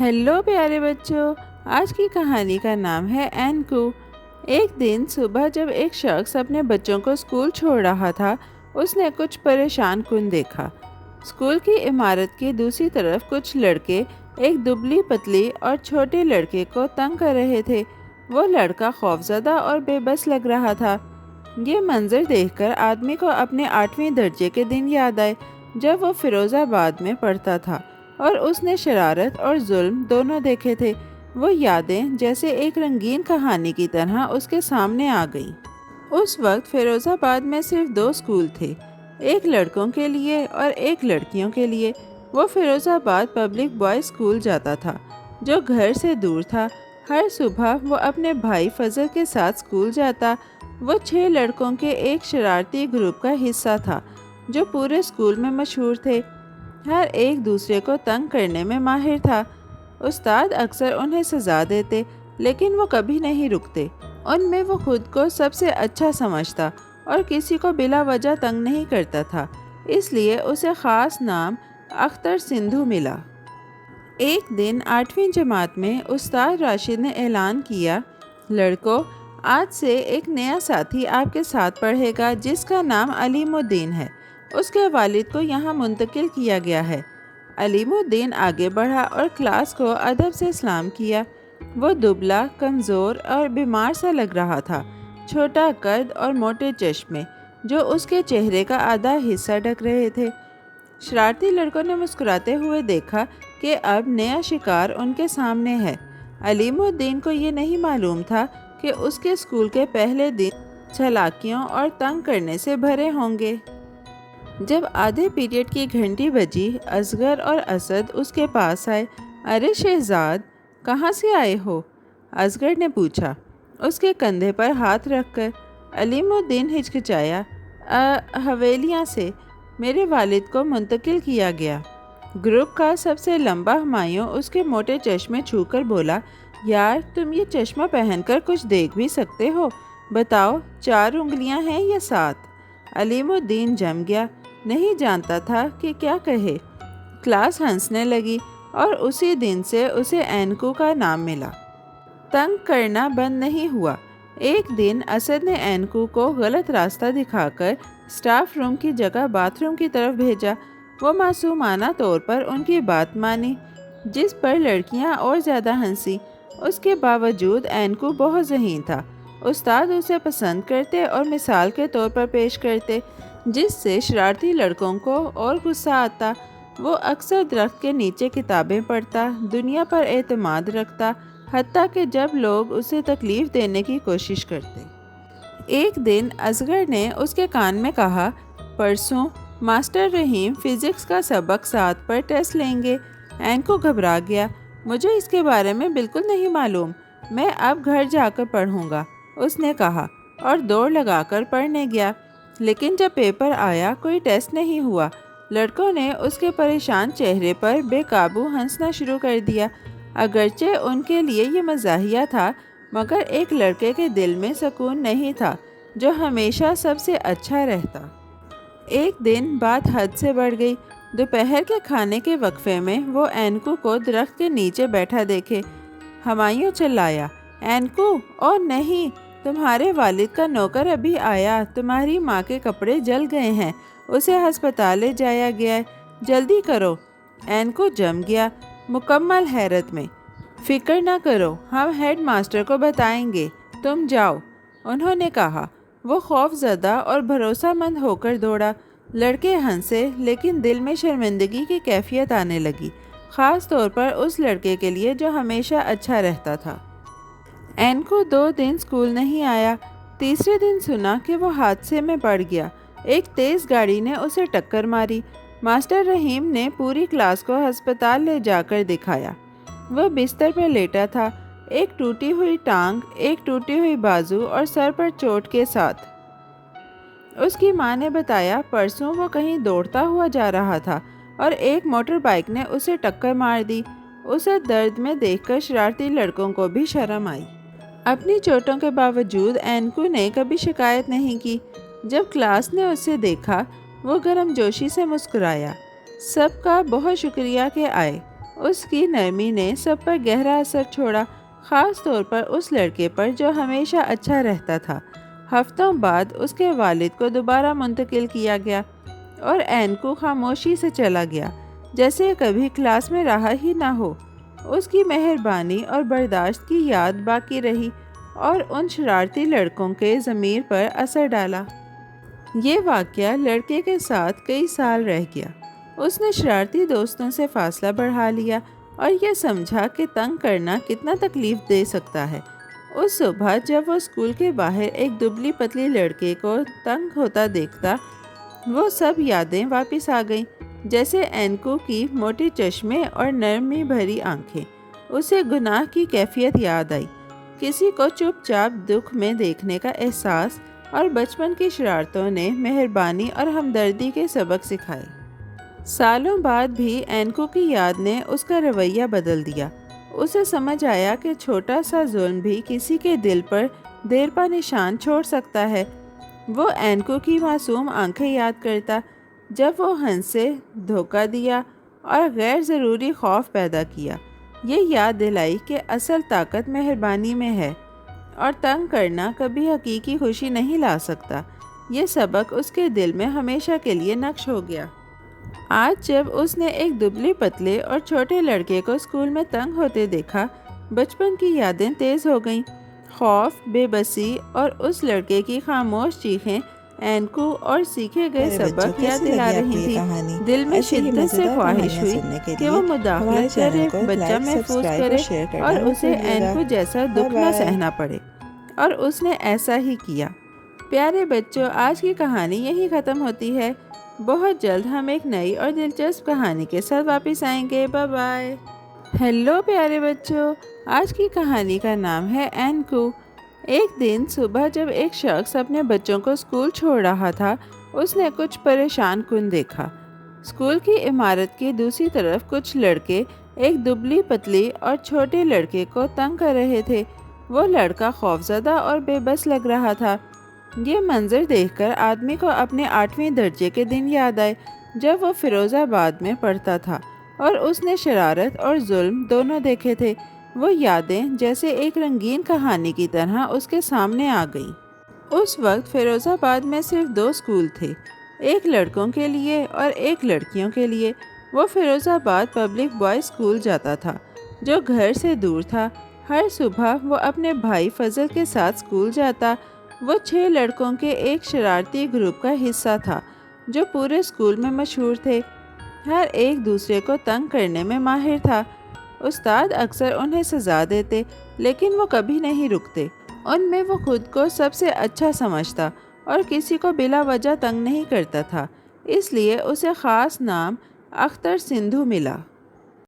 Hello प्यारे बच्चों, आज की कहानी का नाम है एनकू। एक दिन सुबह जब एक शख्स अपने बच्चों को स्कूल छोड़ रहा था, उसने कुछ परेशान कुन देखा। स्कूल की इमारत की दूसरी तरफ कुछ लड़के एक दुबली पतली और छोटे लड़के को तंग कर रहे थे। वो लड़का खौफजदा और बेबस लग रहा था। ये मंजर देखकर आदमी को अपने 8वीं दर्जे के दिन याद आए, जब वो फिरोज़ाबाद में पढ़ता था और उसने शरारत और जुल्म दोनों देखे थे। वो यादें जैसे एक रंगीन कहानी की तरह उसके सामने आ गईं। उस वक्त फिरोज़ाबाद में सिर्फ 2 स्कूल थे, एक लड़कों के लिए और एक लड़कियों के लिए। वो फिरोज़ाबाद पब्लिक बॉयज़ स्कूल जाता था, जो घर से दूर था। हर सुबह वो अपने भाई फजल के साथ स्कूल जाता। वो 6 लड़कों के एक शरारती ग्रुप का हिस्सा था, जो पूरे स्कूल में मशहूर थे। हर एक दूसरे को तंग करने में माहिर था। उस्ताद अक्सर उन्हें सज़ा देते, लेकिन वो कभी नहीं रुकते। उनमें वो खुद को सबसे अच्छा समझता और किसी को बिला वजह तंग नहीं करता था, इसलिए उसे ख़ास नाम अख्तर सिंधु मिला। एक दिन 8वीं जमात में उस्ताद राशिद ने ऐलान किया, लड़कों, आज से एक नया साथी आपके साथ पढ़ेगा जिसका नाम अलीमुद्दीन है। उसके वालिद को यहाँ मुंतकिल किया गया है। अलीमुद्दीन आगे बढ़ा और क्लास को अदब से सलाम किया। वो दुबला, कमज़ोर और बीमार सा लग रहा था। छोटा कद और मोटे चश्मे, जो उसके चेहरे का आधा हिस्सा ढक रहे थे। शरारती लड़कों ने मुस्कुराते हुए देखा कि अब नया शिकार उनके सामने है। अलीमुद्दीन को ये नहीं मालूम था कि उसके स्कूल के पहले दिन चालाकियों और तंग करने से भरे होंगे। जब आधे पीरियड की घंटी बजी, असगर और असद उसके पास आए। अरे शहजाद, कहाँ से आए हो? असगर ने पूछा, उसके कंधे पर हाथ रखकर। अलीमुद्दीन हिचकिचाया, हवेलियाँ से। मेरे वालिद को मुंतकिल किया गया। ग्रुप का सबसे लंबा हुमायूं उसके मोटे चश्मे छूकर बोला, यार तुम ये चश्मा पहनकर कुछ देख भी सकते हो? बताओ, 4 उंगलियां हैं या 7? अलीमुद्दीन जम गया, नहीं जानता था कि क्या कहे। क्लास हंसने लगी और उसी दिन से उसे एनकू का नाम मिला। तंग करना बंद नहीं हुआ। एक दिन असद ने एनकू को गलत रास्ता दिखाकर स्टाफ रूम की जगह बाथरूम की तरफ भेजा। वो मासूमाना तौर पर उनकी बात मानी, जिस पर लड़कियां और ज़्यादा हंसी। उसके बावजूद एनकू बहुत ज़हीन था। उस्ताद उसे पसंद करते और मिसाल के तौर पर पेश करते, जिससे शरारती लड़कों को और गुस्सा आता। वो अक्सर दरख्त के नीचे किताबें पढ़ता, दुनिया पर एतमाद रखता, हत्ता कि जब लोग उसे तकलीफ़ देने की कोशिश करते। एक दिन असगर ने उसके कान में कहा, परसों मास्टर रहीम फ़िज़िक्स का सबक 7 पर टेस्ट लेंगे। एनकू घबरा गया, मुझे इसके बारे में बिल्कुल नहीं मालूम, मैं अब घर जाकर पढ़ूंगा, उसने कहा और दौड़ लगाकर पढ़ने गया। लेकिन जब पेपर आया, कोई टेस्ट नहीं हुआ। लड़कों ने उसके परेशान चेहरे पर बेकाबू हंसना शुरू कर दिया। अगरचे उनके लिए ये मज़ाहिया था, मगर एक लड़के के दिल में सुकून नहीं था, जो हमेशा सबसे अच्छा रहता। एक दिन बात हद से बढ़ गई। दोपहर के खाने के वक्फे में वो एनकू को दरख्त के नीचे बैठा देखे। हुमायूं चिल्लाया, एनकू, ओ नहीं, तुम्हारे वालिद का नौकर अभी आया, तुम्हारी माँ के कपड़े जल गए हैं, उसे अस्पताल ले जाया गया है, जल्दी करो। एनकू जम गया, मुकम्मल हैरत में। फिक्र ना करो, हम हेड मास्टर को बताएंगे, तुम जाओ, उन्होंने कहा। वो खौफजदा और भरोसामंद होकर दौड़ा। लड़के हंसे, लेकिन दिल में शर्मिंदगी की कैफियत आने लगी, ख़ास तौर पर उस लड़के के लिए जो हमेशा अच्छा रहता था। एनकू 2 दिन स्कूल नहीं आया। तीसरे दिन सुना कि वो हादसे में पड़ गया। एक तेज़ गाड़ी ने उसे टक्कर मारी। मास्टर रहीम ने पूरी क्लास को अस्पताल ले जाकर दिखाया। वो बिस्तर पर लेटा था, एक टूटी हुई टांग, एक टूटी हुई बाजू और सर पर चोट के साथ। उसकी माँ ने बताया, परसों वो कहीं दौड़ता हुआ जा रहा था और एक मोटर बाइक ने उसे टक्कर मार दी। उसे दर्द में देखकर शरारती लड़कों को भी शर्म आई। अपनी चोटों के बावजूद एनकू ने कभी शिकायत नहीं की। जब क्लास ने उसे देखा, वो गर्मजोशी से मुस्कुराया। सबका बहुत शुक्रिया कि आए, اس کی نرمی نے سب پر گہرا اثر چھوڑا، خاص طور پر اس لڑکے پر جو ہمیشہ اچھا رہتا تھا۔ ہفتوں بعد اس کے والد کو دوبارہ منتقل کیا گیا اور اینکو خاموشی سے چلا گیا، جیسے کبھی کلاس میں رہا ہی نہ ہو۔ اس کی مہربانی اور برداشت کی یاد باقی رہی اور ان شرارتی لڑکوں کے ضمیر پر اثر ڈالا۔ یہ واقعہ لڑکے کے ساتھ کئی سال رہ گیا۔ اس نے شرارتی دوستوں سے فاصلہ بڑھا لیا اور یہ سمجھا کہ تنگ کرنا کتنا تکلیف دے سکتا ہے۔ اس صبح جب وہ اسکول کے باہر ایک دبلی پتلی لڑکے کو تنگ ہوتا دیکھتا، وہ سب یادیں واپس آ گئیں، جیسے اینکو کی موٹے چشمے اور نرمی بھری آنکھیں۔ اسے گناہ کی کیفیت یاد آئی، کسی کو چپ چاپ دکھ میں دیکھنے کا احساس، اور بچپن کی شرارتوں نے مہربانی اور ہمدردی کے سبق سکھائے۔ سالوں بعد بھی اینکو کی یاد نے اس کا رویہ بدل دیا۔ اسے سمجھ آیا کہ چھوٹا سا ظلم بھی کسی کے دل پر دیر پا نشان چھوڑ سکتا ہے۔ وہ اینکو کی معصوم آنکھیں یاد کرتا جب وہ ہنسے، دھوکہ دیا اور غیر ضروری خوف پیدا کیا۔ یہ یاد دلائی کہ اصل طاقت مہربانی میں ہے اور تنگ کرنا کبھی حقیقی خوشی نہیں لا سکتا۔ یہ سبق اس کے دل میں ہمیشہ کے لیے نقش ہو گیا۔ آج جب اس نے ایک دبلے پتلے اور چھوٹے لڑکے کو اسکول میں تنگ ہوتے دیکھا، بچپن کی یادیں تیز ہو گئیں۔ خوف، بے بسی اور اس لڑکے کی خاموش چیخیں اینکو اور سیکھے گئے سبق یاد دلا رہی تھی۔ دل میں شدت سے خواہش ہوئی کہ وہ مداخلت کرے، بچہ محفوظ کرے اور اسے اینکو جیسا دکھ نہ سہنا پڑے، اور اس نے ایسا ہی کیا۔ پیارے بچوں، آج کی کہانی یہی ختم ہوتی ہے۔ بہت جلد ہم ایک نئی اور دلچسپ کہانی کے ساتھ واپس آئیں گے۔ Bye bye. ہیلو پیارے بچوں، آج کی کہانی کا نام ہے اینکو۔ ایک دن صبح جب ایک شخص اپنے بچوں کو اسکول چھوڑ رہا تھا، اس نے کچھ پریشان کن دیکھا۔ اسکول کی عمارت کی دوسری طرف کچھ لڑکے ایک دبلی پتلی اور چھوٹے لڑکے کو تنگ کر رہے تھے۔ وہ لڑکا خوفزدہ اور بے بس لگ رہا تھا۔ یہ منظر دیکھ کر آدمی کو اپنے 8ویں درجے کے دن یاد آئے جب وہ فیروز آباد میں پڑھتا تھا اور اس نے شرارت اور ظلم دونوں دیکھے تھے۔ وہ یادیں جیسے ایک رنگین کہانی کی طرح اس کے سامنے آ گئیں۔ اس وقت فیروز آباد میں صرف 2 اسکول تھے، ایک لڑکوں کے لیے اور ایک لڑکیوں کے لیے۔ وہ فیروز آباد پبلک بوائز اسکول جاتا تھا، جو گھر سے دور تھا۔ ہر صبح وہ اپنے بھائی فضل کے ساتھ اسکول جاتا۔ وہ 6 لڑکوں کے ایک شرارتی گروپ کا حصہ تھا جو پورے اسکول میں مشہور تھے۔ ہر ایک دوسرے کو تنگ کرنے میں ماہر تھا۔ استاد اکثر انہیں سزا دیتے، لیکن وہ کبھی نہیں رکتے۔ ان میں وہ خود کو سب سے اچھا سمجھتا اور کسی کو بلا وجہ تنگ نہیں کرتا تھا، اس لیے اسے خاص نام اختر سندھو ملا۔